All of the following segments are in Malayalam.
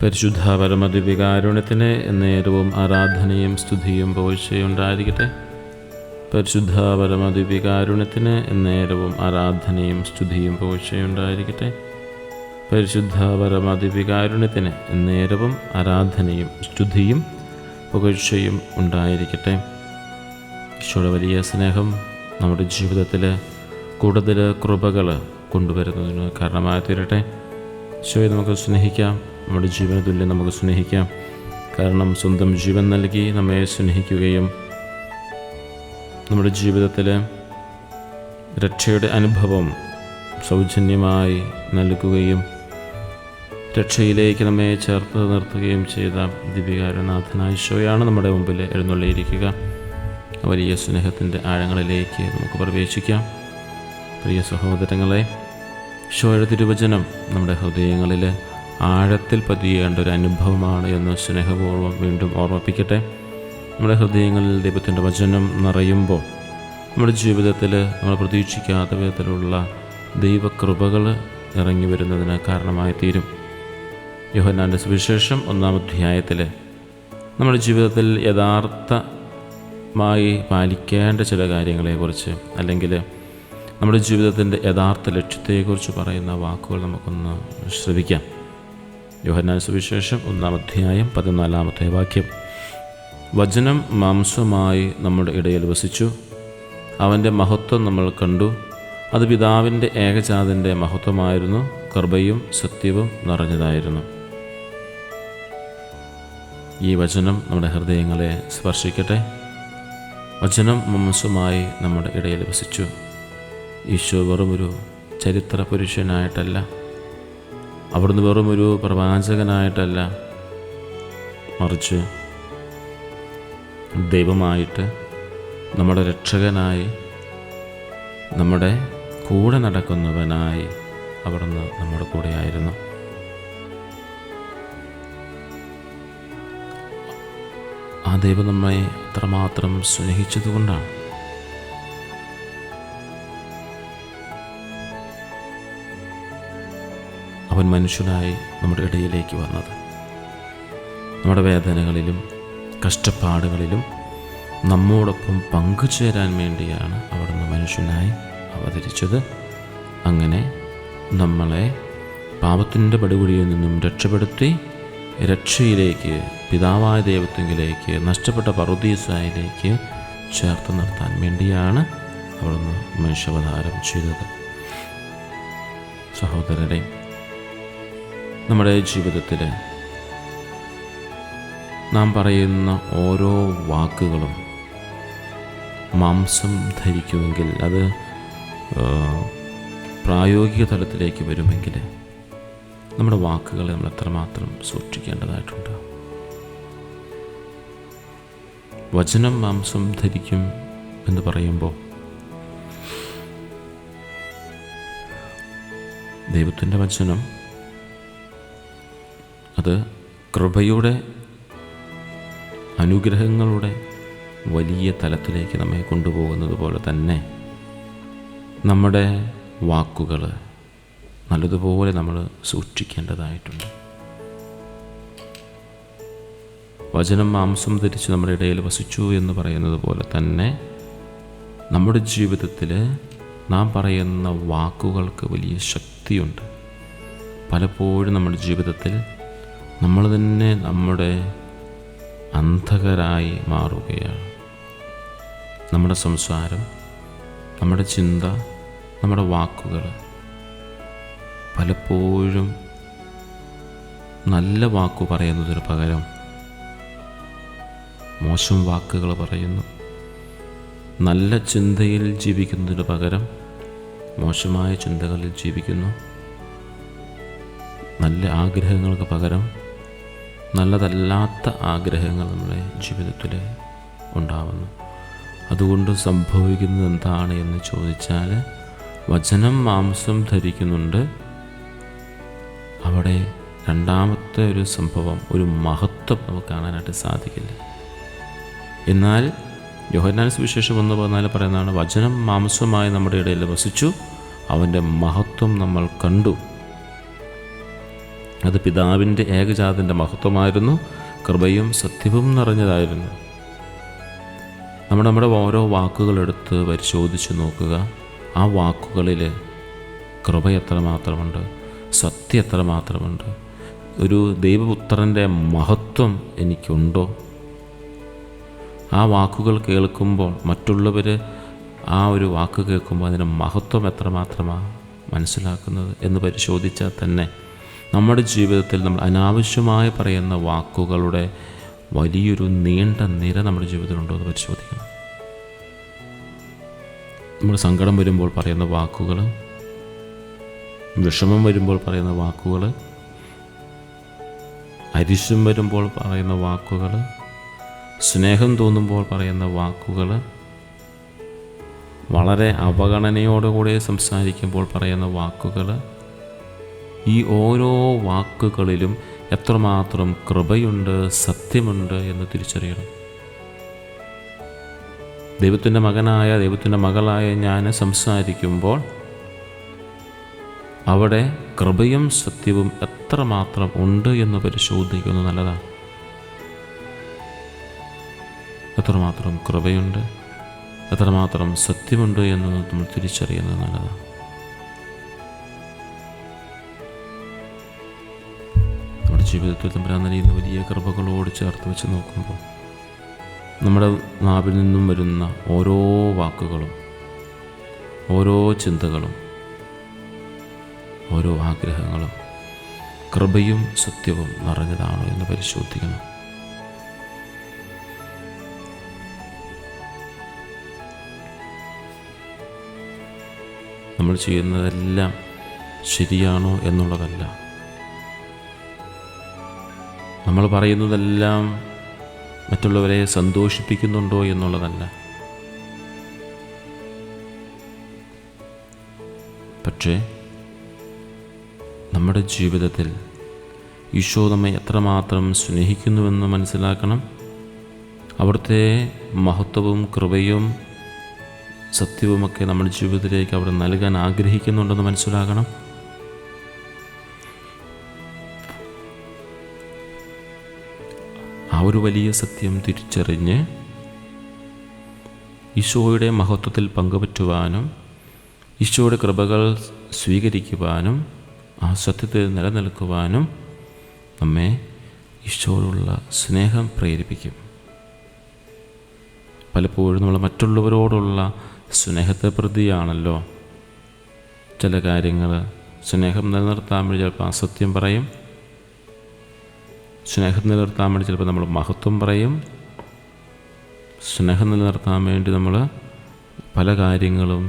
പരിശുദ്ധ പരമദിവ്യകാരുണ്യത്തിന് നേരവും ആരാധനയും സ്തുതിയും പുകഴ്ചയുണ്ടായിരിക്കട്ടെ. പരിശുദ്ധ പരമദിവ്യകാരുണ്യത്തിന് നേരവും ആരാധനയും സ്തുതിയും പുകഴ്ചയുണ്ടായിരിക്കട്ടെ. പരിശുദ്ധ പരമദിവ്യകാരുണ്യത്തിന് നേരവും ആരാധനയും സ്തുതിയും പുകഴ്ചയും ഉണ്ടായിരിക്കട്ടെ. ഈശോയുടെ വലിയ സ്നേഹം നമ്മുടെ ജീവിതത്തിൽ കൂടുതൽ കൃപകൾ കൊണ്ടുവരുന്നതിന് കാരണമായി തീരട്ടെ. ഈശോയെ നമുക്ക് സ്നേഹിക്കാം, നമ്മുടെ ജീവന തുല്യം നമുക്ക് സ്നേഹിക്കാം. കാരണം സ്വന്തം ജീവൻ നൽകി നമ്മെ സ്നേഹിക്കുകയും നമ്മുടെ ജീവിതത്തിൽ രക്ഷയുടെ അനുഭവം സൗജന്യമായി നൽകുകയും രക്ഷയിലേക്ക് നമ്മെ ചേർത്ത് നിർത്തുകയും ചെയ്ത ദിവ്യകാരുണ്യനാഥനായ ഈശോയാണ് നമ്മുടെ മുമ്പിൽ എഴുന്നള്ളിയിരിക്കുക. വലിയ സ്നേഹത്തിൻ്റെ ആഴങ്ങളിലേക്ക് നമുക്ക് പ്രവേശിക്കാം. പ്രിയ സഹോദരങ്ങളെ, ഈശോയുടെ തിരുവചനം നമ്മുടെ ഹൃദയങ്ങളിൽ ആഴത്തിൽ പതിയേണ്ട ഒരു അനുഭവമാണ് എന്ന് സ്നേഹപൂർവ്വം വീണ്ടും ഓർമ്മിപ്പിക്കട്ടെ. നമ്മുടെ ഹൃദയങ്ങളിൽ ദൈവത്തിൻ്റെ വചനം നിറയുമ്പോൾ നമ്മുടെ ജീവിതത്തിൽ നമ്മൾ പ്രതീക്ഷിക്കാത്ത വിധത്തിലുള്ള ദൈവകൃപകൾ ഇറങ്ങി വരുന്നതിന് കാരണമായി തീരും. യോഹന്നാൻ്റെ സുവിശേഷം 1-ാം അധ്യായത്തിൽ നമ്മുടെ ജീവിതത്തിൽ യഥാർത്ഥമായി പാലിക്കേണ്ട ചില കാര്യങ്ങളെക്കുറിച്ച്, അല്ലെങ്കിൽ നമ്മുടെ ജീവിതത്തിൻ്റെ യഥാർത്ഥ ലക്ഷ്യത്തെക്കുറിച്ച് പറയുന്ന വാക്കുകൾ നമുക്കൊന്ന് ശ്രവിക്കാം. യോഹന്നാൻ്റെ സുവിശേഷം 1-ാം അധ്യായം 14-ാമത്തെ വാക്യം: വചനം മാംസമായി നമ്മുടെ ഇടയിൽ വസിച്ചു, അവൻ്റെ മഹത്വം നമ്മൾ കണ്ടു. അത് പിതാവിൻ്റെ ഏകജാതൻ്റെ മഹത്വമായിരുന്നു, കൃപയും സത്യവും നിറഞ്ഞതായിരുന്നു. ഈ വചനം നമ്മുടെ ഹൃദയങ്ങളെ സ്പർശിക്കട്ടെ. വചനം മാംസമായി നമ്മുടെ ഇടയിൽ വസിച്ചു. ഈശോ വെറുമൊരു ചരിത്ര പുരുഷനായിട്ടല്ല, അവിടുന്ന് വെറുമൊരു പ്രവാചകനായിട്ടല്ല, മറിച്ച് ദൈവമായിട്ട്, നമ്മുടെ രക്ഷകനായി, നമ്മുടെ കൂടെ നടക്കുന്നവനായി അവിടുന്ന് നമ്മുടെ കൂടെയായിരുന്നു. ആ ദൈവം നമ്മെ അത്രമാത്രം സ്നേഹിച്ചതുകൊണ്ടാണ് അവൻ മനുഷ്യനായി നമ്മുടെ ഇടയിലേക്ക് വന്നത്. നമ്മുടെ വേദനകളിലും കഷ്ടപ്പാടുകളിലും നമ്മോടൊപ്പം പങ്കുചേരാൻ വേണ്ടിയാണ് അവിടുന്ന് മനുഷ്യനായി അവതരിച്ചത്. അങ്ങനെ നമ്മളെ പാപത്തിൻ്റെ പടുകുഴിയിൽ നിന്നും രക്ഷപ്പെടുത്തി രക്ഷയിലേക്ക്, പിതാവായ ദൈവത്വത്തിലേക്ക്, നഷ്ടപ്പെട്ട പറുദീസായിലേക്ക് ചേർത്ത് നിർത്താൻ വേണ്ടിയാണ് അവിടുന്ന് മനുഷ്യാവതാരം ചെയ്തത്. സഹോദരരെ, നമ്മുടെ ജീവിതത്തിൽ നാം പറയുന്ന ഓരോ വാക്കുകളും മാംസം ധരിക്കുമെങ്കിൽ, അത് പ്രായോഗിക തലത്തിലേക്ക് വരുമെങ്കിൽ നമ്മുടെ വാക്കുകളെ നമ്മൾ എത്രമാത്രം സൂക്ഷിക്കേണ്ടതായിട്ടുണ്ട്. വചനം മാംസം ധരിക്കും എന്ന് പറയുമ്പോൾ ദൈവത്തിൻ്റെ വചനം അത് കൃപയുടെ, അനുഗ്രഹങ്ങളുടെ വലിയ തലത്തിലേക്ക് നമ്മെ കൊണ്ടുപോകുന്നത് പോലെ തന്നെ നമ്മുടെ വാക്കുകൾ നല്ലതുപോലെ നമ്മൾ സൂക്ഷിക്കേണ്ടതായിട്ടുണ്ട്. വചനം മാംസം ധരിച്ച് നമ്മുടെ ഇടയിൽ വസിച്ചു എന്ന് പറയുന്നത് പോലെ തന്നെ നമ്മുടെ ജീവിതത്തിൽ നാം പറയുന്ന വാക്കുകൾക്ക് വലിയ ശക്തിയുണ്ട്. പലപ്പോഴും നമ്മുടെ ജീവിതത്തിൽ നമ്മൾ തന്നെ നമ്മുടെ അന്ധകരായി മാറുകയാണ്. നമ്മുടെ സംസാരം, നമ്മുടെ ചിന്ത, നമ്മുടെ വാക്കുകൾ പലപ്പോഴും നല്ല വാക്കു പറയുന്നതിന് പകരം മോശം വാക്കുകൾ പറയുന്നു. നല്ല ചിന്തയിൽ ജീവിക്കുന്നതിന് പകരം മോശമായ ചിന്തകളിൽ ജീവിക്കുന്നു. നല്ല ആഗ്രഹങ്ങൾക്ക് പകരം നല്ലതല്ലാത്ത ആഗ്രഹങ്ങൾ നമ്മുടെ ജീവിതത്തിൽ ഉണ്ടാവുന്നു. അതുകൊണ്ട് സംഭവിക്കുന്നത് എന്താണ് എന്ന് ചോദിച്ചാൽ, വചനം മാംസം ധരിക്കുന്നുണ്ട്. അവിടെ രണ്ടാമത്തെ ഒരു സംഭവം, ഒരു മഹത്വം നമുക്ക് കാണാനായിട്ട് സാധിക്കില്ല. എന്നാൽ യോഹന്നാന്റെ സുവിശേഷം 1:14 പറയുന്നതാണ്, വചനം മാംസമായി നമ്മുടെ ഇടയിൽ വസിച്ചു, അവൻ്റെ മഹത്വം നമ്മൾ കണ്ടു. അത് പിതാവിൻ്റെ ഏകജാതൻ്റെ മഹത്വമായിരുന്നു, കൃപയും സത്യവും നിറഞ്ഞതായിരുന്നു. നമ്മുടെ ഓരോ വാക്കുകളെടുത്ത് പരിശോധിച്ച് നോക്കുക. ആ വാക്കുകളിൽ കൃപ എത്രമാത്രമുണ്ട്, സത്യം എത്രമാത്രമുണ്ട്, ഒരു ദൈവപുത്രൻ്റെ മഹത്വം എനിക്കുണ്ടോ? ആ വാക്കുകൾ കേൾക്കുമ്പോൾ മറ്റുള്ളവർ ആ ഒരു വാക്ക് കേൾക്കുമ്പോൾ അതിൻ്റെ മഹത്വം എത്രമാത്രമാണ് മനസ്സിലാക്കുന്നത് എന്ന് പരിശോധിച്ചാൽ തന്നെ നമ്മുടെ ജീവിതത്തിൽ നമ്മൾ അനാവശ്യമായി പറയുന്ന വാക്കുകളുടെ വലിയൊരു നീണ്ട നിര നമ്മുടെ ജീവിതത്തിലുണ്ടോ എന്ന് പരിശോധിക്കണം. നമ്മൾ സങ്കടം വരുമ്പോൾ പറയുന്ന വാക്കുകൾ, വിഷമം വരുമ്പോൾ പറയുന്ന വാക്കുകൾ, അരിശം വരുമ്പോൾ പറയുന്ന വാക്കുകൾ, സ്നേഹം തോന്നുമ്പോൾ പറയുന്ന വാക്കുകൾ, വളരെ അവഗണനയോടുകൂടി സംസാരിക്കുമ്പോൾ പറയുന്ന വാക്കുകൾ, ഈ ഓരോ വാക്കുകളിലും എത്രമാത്രം കൃപയുണ്ട്, സത്യമുണ്ട് എന്ന് തിരിച്ചറിയണം. ദൈവത്തിൻ്റെ മകനായ, ദൈവത്തിൻ്റെ മകളായ ഞാൻ സംസാരിക്കുമ്പോൾ അവിടെ കൃപയും സത്യവും എത്രമാത്രം ഉണ്ട് എന്ന് പരിശോധിക്കുന്നത് നല്ലതാണ്. എത്രമാത്രം കൃപയുണ്ട്, എത്രമാത്രം സത്യമുണ്ട് എന്ന് നമ്മൾ തിരിച്ചറിയുന്നത് നല്ലതാണ്. നമ്മുടെ ജീവിതത്തിൽ തമ്പുരാൻ നൽകുന്ന വലിയ കൃപകളോട് ചേർത്ത് വെച്ച് നോക്കുമ്പോൾ നമ്മുടെ നാവിൽ നിന്നും വരുന്ന ഓരോ വാക്കുകളും, ഓരോ ചിന്തകളും, ഓരോ ആഗ്രഹങ്ങളും കൃപയും സത്യവും നിറഞ്ഞതാണോ എന്ന് പരിശോധിക്കണം. നമ്മൾ ചെയ്യുന്നതെല്ലാം ശരിയാണോ എന്നുള്ളതല്ല, നമ്മൾ പറയുന്നതെല്ലാം മറ്റുള്ളവരെ സന്തോഷിപ്പിക്കുന്നുണ്ടോ എന്നുള്ളതല്ല. പക്ഷേ നമ്മുടെ ജീവിതത്തിൽ ഈശോ നമ്മെ എത്രമാത്രം സ്നേഹിക്കുന്നുവെന്ന് മനസ്സിലാക്കണം. അവിടുത്തെ മഹത്വവും കൃപയും സത്യവുമൊക്കെ നമ്മുടെ ജീവിതത്തിലേക്ക് അവിടെ നൽകാൻ ആഗ്രഹിക്കുന്നുണ്ടെന്ന് മനസ്സിലാക്കണം. ആ ഒരു വലിയ സത്യം തിരിച്ചറിഞ്ഞ് ഈശോയുടെ മഹത്വത്തിൽ പങ്കുപറ്റുവാനും ഈശോയുടെ കൃപകൾ സ്വീകരിക്കുവാനും ആ സത്യത്തിൽ നിലനിൽക്കുവാനും നമ്മെ ഈശോയോടുള്ള സ്നേഹം പ്രേരിപ്പിക്കും. പലപ്പോഴും നമ്മൾ മറ്റുള്ളവരോടുള്ള സ്നേഹത്തെ പ്രതിയാണല്ലോ ചില കാര്യങ്ങൾ. സ്നേഹം നിലനിർത്താൻ വേണ്ടി ചിലപ്പോൾ അസത്യം പറയും, സ്നേഹം നിലനിർത്താൻ വേണ്ടി ചിലപ്പോൾ നമ്മൾ മഹത്വം പറയും, സ്നേഹം നിലനിർത്താൻ വേണ്ടി നമ്മൾ പല കാര്യങ്ങളും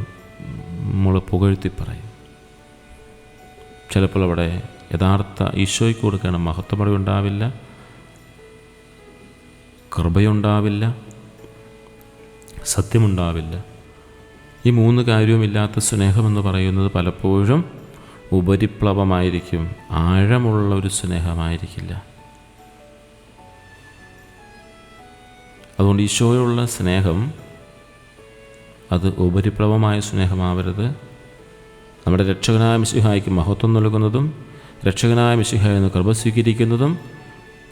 നമ്മൾ പുകഴ്ത്തി പറയും. ചിലപ്പോൾ അവിടെ യഥാർത്ഥ ഈശോയ്ക്ക് കൊടുക്കേണ്ട മഹത്വം അവിടെ ഉണ്ടാവില്ല, കൃപയുണ്ടാവില്ല, സത്യമുണ്ടാവില്ല. ഈ മൂന്ന് കാര്യവുമില്ലാത്ത സ്നേഹമെന്ന് പറയുന്നത് പലപ്പോഴും ഉപരിപ്ലവമായിരിക്കും, ആഴമുള്ള ഒരു സ്നേഹമായിരിക്കില്ല. അതുകൊണ്ട് ഈശോയുള്ള സ്നേഹം അത് ഉപരിപ്ലവമായ സ്നേഹമാവരുത്. നമ്മുടെ രക്ഷകനായ മിശിഹായ്ക്ക് മഹത്വം നൽകുന്നതും രക്ഷകനായ മിശിഹായ എന്ന കൃപ സ്വീകരിക്കുന്നതും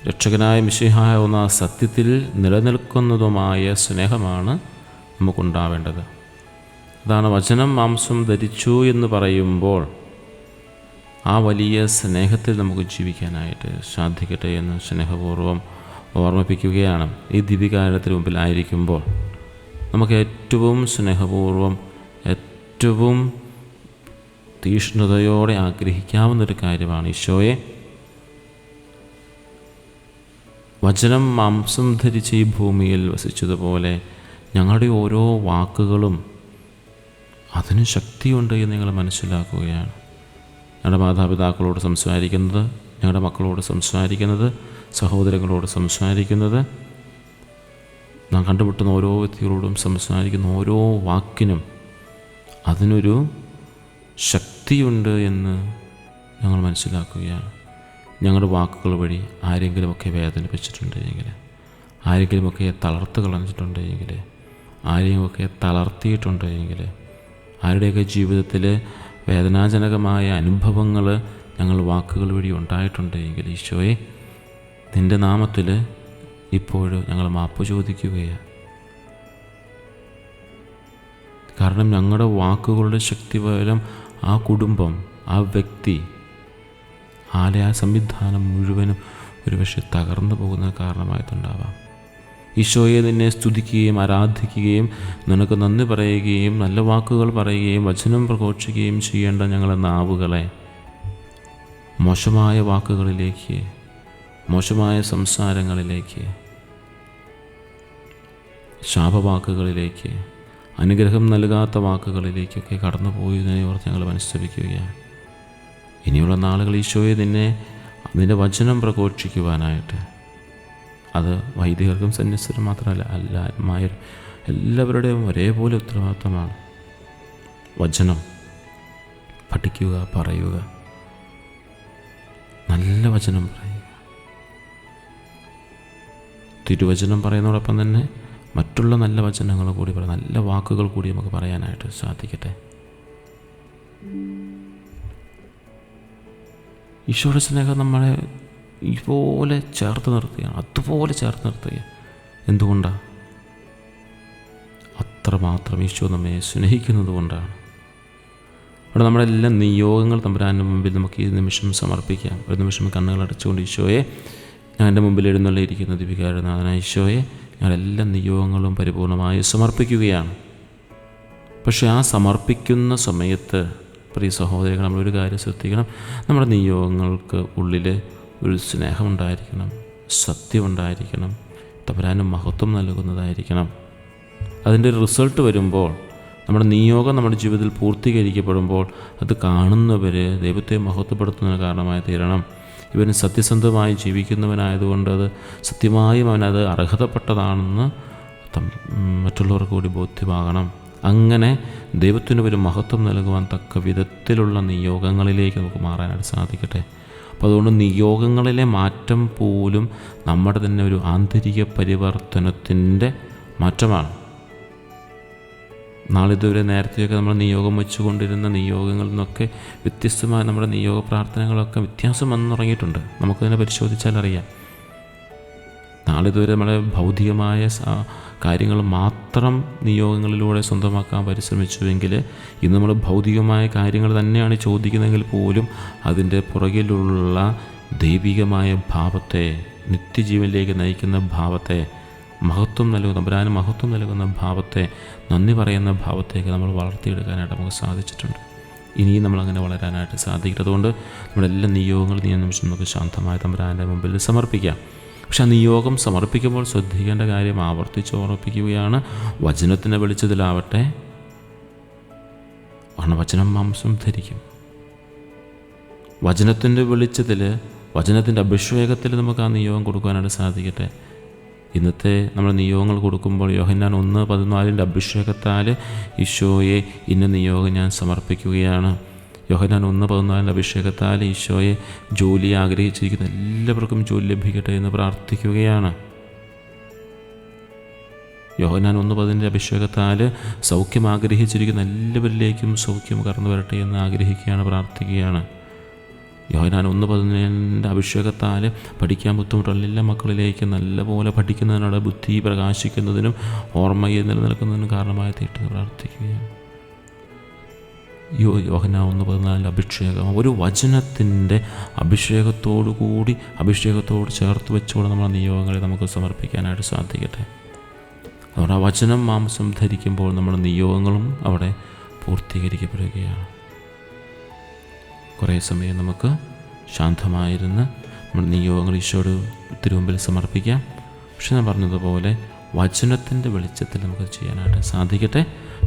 രക്ഷകനായ മിശിഹായ എന്ന സത്യത്തിൽ നിലനിൽക്കുന്നതുമായ സ്നേഹമാണ് നമുക്കുണ്ടാവേണ്ടത്. അതാണ് വചനം മാംസം ധരിച്ചു എന്ന് പറയുമ്പോൾ ആ വലിയ സ്നേഹത്തിൽ നമുക്ക് ജീവിക്കാനായിട്ട് സാധിക്കട്ടെ എന്ന് സ്നേഹപൂർവ്വം ഓർമ്മിപ്പിക്കുകയാണ്. ഈ ദിവ്യകാരണത്തിന് മുമ്പിലായിരിക്കുമ്പോൾ നമുക്ക് ഏറ്റവും സ്നേഹപൂർവ്വം, ഏറ്റവും തീഷ്ണതയോടെ ആഗ്രഹിക്കാവുന്നൊരു കാര്യമാണ് ഈശോയെ വചനം മാംസം ധരിച്ച് ഈ ഭൂമിയിൽ വസിച്ചതുപോലെ ഞങ്ങളുടെ ഓരോ വാക്കുകളും അതിന് ശക്തിയുണ്ട് എന്ന് നിങ്ങൾ മനസ്സിലാക്കുകയാണ്. ഞങ്ങളുടെ മാതാപിതാക്കളോട് സംസാരിക്കുന്നത്, ഞങ്ങളുടെ മക്കളോട് സംസാരിക്കുന്നത്, സഹോദരങ്ങളോട് സംസാരിക്കുന്നത്, നാം കണ്ടുമുട്ടുന്ന ഓരോ വ്യക്തികളോടും സംസാരിക്കുന്ന ഓരോ വാക്കിനും അതിനൊരു ശക്തിയുണ്ട് എന്ന് ഞങ്ങൾ മനസ്സിലാക്കുകയാണ്. ഞങ്ങളുടെ വാക്കുകൾ വഴി ആരെങ്കിലുമൊക്കെ വേദനിപ്പിച്ചിട്ടുണ്ടെങ്കിൽ, ആരെങ്കിലുമൊക്കെ തളർത്ത് കളഞ്ഞിട്ടുണ്ടെങ്കിൽ, ആരെയുമൊക്കെ തളർത്തിയിട്ടുണ്ടെങ്കിൽ, ആരുടെയൊക്കെ ജീവിതത്തിൽ വേദനാജനകമായ അനുഭവങ്ങൾ ഞങ്ങൾ വാക്കുകൾ വഴി ഉണ്ടായിട്ടുണ്ട് എങ്കിൽ ഈശോയെ നിൻ്റെ നാമത്തിൽ ഇപ്പോഴും ഞങ്ങൾ മാപ്പ് ചോദിക്കുകയാണ്. കാരണം ഞങ്ങളുടെ വാക്കുകളുടെ ശക്തി മൂലം ആ കുടുംബം, ആ വ്യക്തി, ആലയ സംവിധാനം മുഴുവനും ഒരുപക്ഷെ തകർന്നു പോകുന്ന കാരണമായിട്ടുണ്ടാവാം. ഈശോയെ നിന്നെ സ്തുതിക്കുകയും ആരാധിക്കുകയും നിനക്ക് നന്ദി പറയുകയും നല്ല വാക്കുകൾ പറയുകയും വചനം പ്രഘോഷിക്കുകയും ചെയ്യേണ്ട ഞങ്ങളുടെ നാവുകളെ മോശമായ വാക്കുകളിലേക്ക്, മോശമായ സംസാരങ്ങളിലേക്ക്, ശാപവാക്കുകളിലേക്ക്, അനുഗ്രഹം നൽകാത്ത വാക്കുകളിലേക്കൊക്കെ കടന്നു പോയതിനെ ഓർത്ത് ഞങ്ങൾ മനസ്തപിക്കുകയാണ്. ഇനിയുള്ള നാളുകൾ ഈശോയെ നിൻ്റെ വചനം പ്രഘോഷിക്കുവാനായിട്ട്, അത് വൈദികർക്കും സന്യസ്തരും മാത്രമല്ല എല്ലാവരുടെയും ഒരേപോലെ ഉത്തരവാദിത്തമാണ്. വചനം പഠിക്കുക, പറയുക, നല്ല വചനം പറയുക. തിരുവചനം പറയുന്നതോടൊപ്പം തന്നെ മറ്റുള്ള നല്ല വചനങ്ങൾ കൂടി പറയാം, നല്ല വാക്കുകൾ കൂടി നമുക്ക് പറയാനായിട്ട് സാധിക്കട്ടെ. ഈശോയുടെ സ്നേഹം നമ്മളെ ഇതുപോലെ ചേർത്ത് നിർത്തുകയാണ്, അതുപോലെ ചേർത്ത് നിർത്തുക. എന്തുകൊണ്ടാണ്? അത്രമാത്രം ഈശോ നമ്മെ സ്നേഹിക്കുന്നത് കൊണ്ടാണ്. അവിടെ നമ്മളെല്ലാം നിയോഗങ്ങൾ തമ്പുരാൻ്റെ മുമ്പിൽ നമുക്ക് ഈ നിമിഷം സമർപ്പിക്കാം. ഒരു നിമിഷം കണ്ണുകൾ അടച്ചുകൊണ്ട് ഈശോയെ, ഞാൻ എൻ്റെ മുമ്പിൽ എഴുന്നള്ളിയിരിക്കുന്ന ദിവികാരനാഥനായ ഈശോയെ, ഞങ്ങളെല്ലാ നിയോഗങ്ങളും പരിപൂർണമായി സമർപ്പിക്കുകയാണ്. പക്ഷേ ആ സമർപ്പിക്കുന്ന സമയത്ത് പ്രിയ സഹോദരങ്ങൾ, നമ്മളൊരു കാര്യം ശ്രദ്ധിക്കണം. നമ്മുടെ നിയോഗങ്ങൾക്ക് ഉള്ളിൽ ഒരു സ്നേഹമുണ്ടായിരിക്കണം, സത്യമുണ്ടായിരിക്കണം, തമ്പുരാന് മഹത്വം നൽകുന്നതായിരിക്കണം. അതിൻ്റെ റിസൾട്ട് വരുമ്പോൾ, നമ്മുടെ നിയോഗം നമ്മുടെ ജീവിതത്തിൽ പൂർത്തീകരിക്കപ്പെടുമ്പോൾ അത് കാണുന്നവർ ദൈവത്തെ മഹത്വപ്പെടുത്തുന്നതിന് കാരണമായി തീരണം. ഇവൻ സത്യസന്ധമായി ജീവിക്കുന്നവനായതുകൊണ്ട് അത് സത്യമായും അവനത് അർഹതപ്പെട്ടതാണെന്ന് മറ്റുള്ളവർക്ക് കൂടി ബോധ്യമാകണം. അങ്ങനെ ദൈവത്തിന് ഒരു മഹത്വം നൽകുവാൻ തക്ക വിധത്തിലുള്ള നിയോഗങ്ങളിലേക്ക് നമുക്ക് മാറാനായിട്ട് സാധിക്കട്ടെ. അപ്പോൾ അതുകൊണ്ട് നിയോഗങ്ങളിലെ മാറ്റം പോലും നമ്മുടെ തന്നെ ഒരു ആന്തരിക പരിവർത്തനത്തിൻ്റെ മാറ്റമാണ്. നാളിതുവരെ നേരത്തെയൊക്കെ നമ്മൾ നിയോഗം വെച്ചുകൊണ്ടിരുന്ന നിയോഗങ്ങളിൽ നിന്നൊക്കെ വ്യത്യസ്തമായ നമ്മുടെ നിയോഗ പ്രാർത്ഥനകളൊക്കെ വ്യത്യാസം വന്നു തുടങ്ങിയിട്ടുണ്ട്. നമുക്കതിനെ പരിശോധിച്ചാലറിയാം. നാളിതുവരെ നമ്മളെ ഭൗതികമായ കാര്യങ്ങൾ മാത്രം നിയോഗങ്ങളിലൂടെ സ്വന്തമാക്കാൻ പരിശ്രമിച്ചുവെങ്കിൽ ഇന്ന് നമ്മൾ ഭൗതികമായ കാര്യങ്ങൾ തന്നെയാണ് ചോദിക്കുന്നതെങ്കിൽ പോലും അതിൻ്റെ പുറകിലുള്ള ദൈവികമായ ഭാവത്തെ, നിത്യജീവനിലേക്ക് നയിക്കുന്ന ഭാവത്തെ, മഹത്വം നൽകുന്ന തമ്പുരാന് മഹത്വം നൽകുന്ന ഭാവത്തെ, നന്ദി പറയുന്ന ഭാവത്തേക്ക് നമ്മൾ വളർത്തിയെടുക്കാനായിട്ട് നമുക്ക് സാധിച്ചിട്ടുണ്ട്. ഇനിയും നമ്മളങ്ങനെ വളരാനായിട്ട് സാധിക്കും. അതുകൊണ്ട് നമ്മുടെ എല്ലാ നിയോഗങ്ങളും ഈ നിമിഷം നമുക്ക് ശാന്തമായ തമ്പുരാൻ്റെ മുമ്പിൽ സമർപ്പിക്കാം. പക്ഷെ ആ നിയോഗം സമർപ്പിക്കുമ്പോൾ ശ്രദ്ധിക്കേണ്ട കാര്യം ആവർത്തിച്ച് ഓർമ്മിപ്പിക്കുകയാണ്. വചനത്തിൻ്റെ വെളിച്ചത്തിലാവട്ടെ, വചനം മാംസം ധരിക്കും. വചനത്തിൻ്റെ വെളിച്ചത്തിൽ, വചനത്തിൻ്റെ അഭിഷേകത്തിൽ നമുക്ക് ആ നിയോഗം കൊടുക്കാനായിട്ട് സാധിക്കട്ടെ. ഇന്നത്തെ നമ്മൾ നിയോഗങ്ങൾ കൊടുക്കുമ്പോൾ യോഹന്നാൻ 1:14 അഭിഷേകത്താൽ ഈശോയെ ഇന്ന നിയോഗം ഞാൻ സമർപ്പിക്കുകയാണ്. യോഹന്നാൻ 1:14 അഭിഷേകത്താൽ ഈശോയെ ജോലി ആഗ്രഹിച്ചിരിക്കുന്ന എല്ലാവർക്കും ജോലി ലഭിക്കട്ടെ എന്ന് പ്രാർത്ഥിക്കുകയാണ്. യോഹന്നാൻ 1:10 അഭിഷേകത്താൽ സൗഖ്യം ആഗ്രഹിച്ചിരിക്കുന്ന എല്ലാവരിലേക്കും സൗഖ്യം കടന്നു വരട്ടെ എന്ന് ആഗ്രഹിക്കുകയാണ്, പ്രാർത്ഥിക്കുകയാണ്. യോഹന്നാൻ 1:10 അഭിഷേകത്താൽ പഠിക്കാൻ ബുദ്ധിമുട്ടുള്ള എല്ലാ മക്കളിലേക്ക് നല്ലപോലെ പഠിക്കുന്നതിനുള്ള ബുദ്ധി പ്രകാശിക്കുന്നതിനും ഓർമ്മയിൽ നിലനിൽക്കുന്നതിനും കാരണമായി തീർത്ത് പ്രാർത്ഥിക്കുകയാണ്. യോഹന്നാൻ 1:14 അഭിഷേകം ഒരു വചനത്തിൻ്റെ അഭിഷേകത്തോടു ചേർത്ത് വെച്ചുകൊണ്ട് നമ്മുടെ നിയോഗങ്ങളെ നമുക്ക് സമർപ്പിക്കാനായിട്ട് സാധിക്കട്ടെ. അതുകൊണ്ട് ആ വചനം മാംസം ധരിക്കുമ്പോൾ നമ്മുടെ നിയോഗങ്ങളും അവിടെ പൂർത്തീകരിക്കപ്പെടുകയാണ്. കുറേ സമയം നമുക്ക് ശാന്തമായിരുന്ന് നമ്മുടെ നിയോഗങ്ങൾ ഈശോയുടെ തിരുമുമ്പിൽ സമർപ്പിക്കാം. പക്ഷെ ഞാൻ പറഞ്ഞതുപോലെ വചനത്തിൻ്റെ വെളിച്ചത്തിൽ നമുക്ക് ചെയ്യാനായിട്ട് സാധിക്കട്ടെ.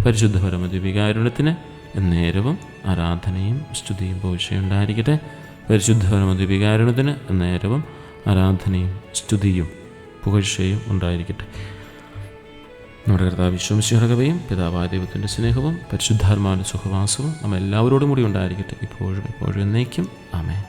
പരിശുദ്ധ പരമദിവ്യകാരുണ്യത്തിന് എന്നേരവും ആരാധനയും സ്തുതിയും പുകഴ്ചയുണ്ടായിരിക്കട്ടെ. പരിശുദ്ധ പരമദിവ്യകാരുണ്യത്തിന് എന്നേരവും ആരാധനയും സ്തുതിയും പുകഴ്ചയും ഉണ്ടായിരിക്കട്ടെ. നമ്മുടെ കർത്താവ് വിശ്വമിശിഹായുടെ പിതാവായ ദൈവത്തിൻ്റെ സ്നേഹവും പരിശുദ്ധാത്മാവിൻ്റെ സുഖവാസവും നമ്മെല്ലാവരോടും കൂടി ഉണ്ടായിരിക്കട്ടെ, ഇപ്പോഴും എന്നേക്കും. ആമേൻ.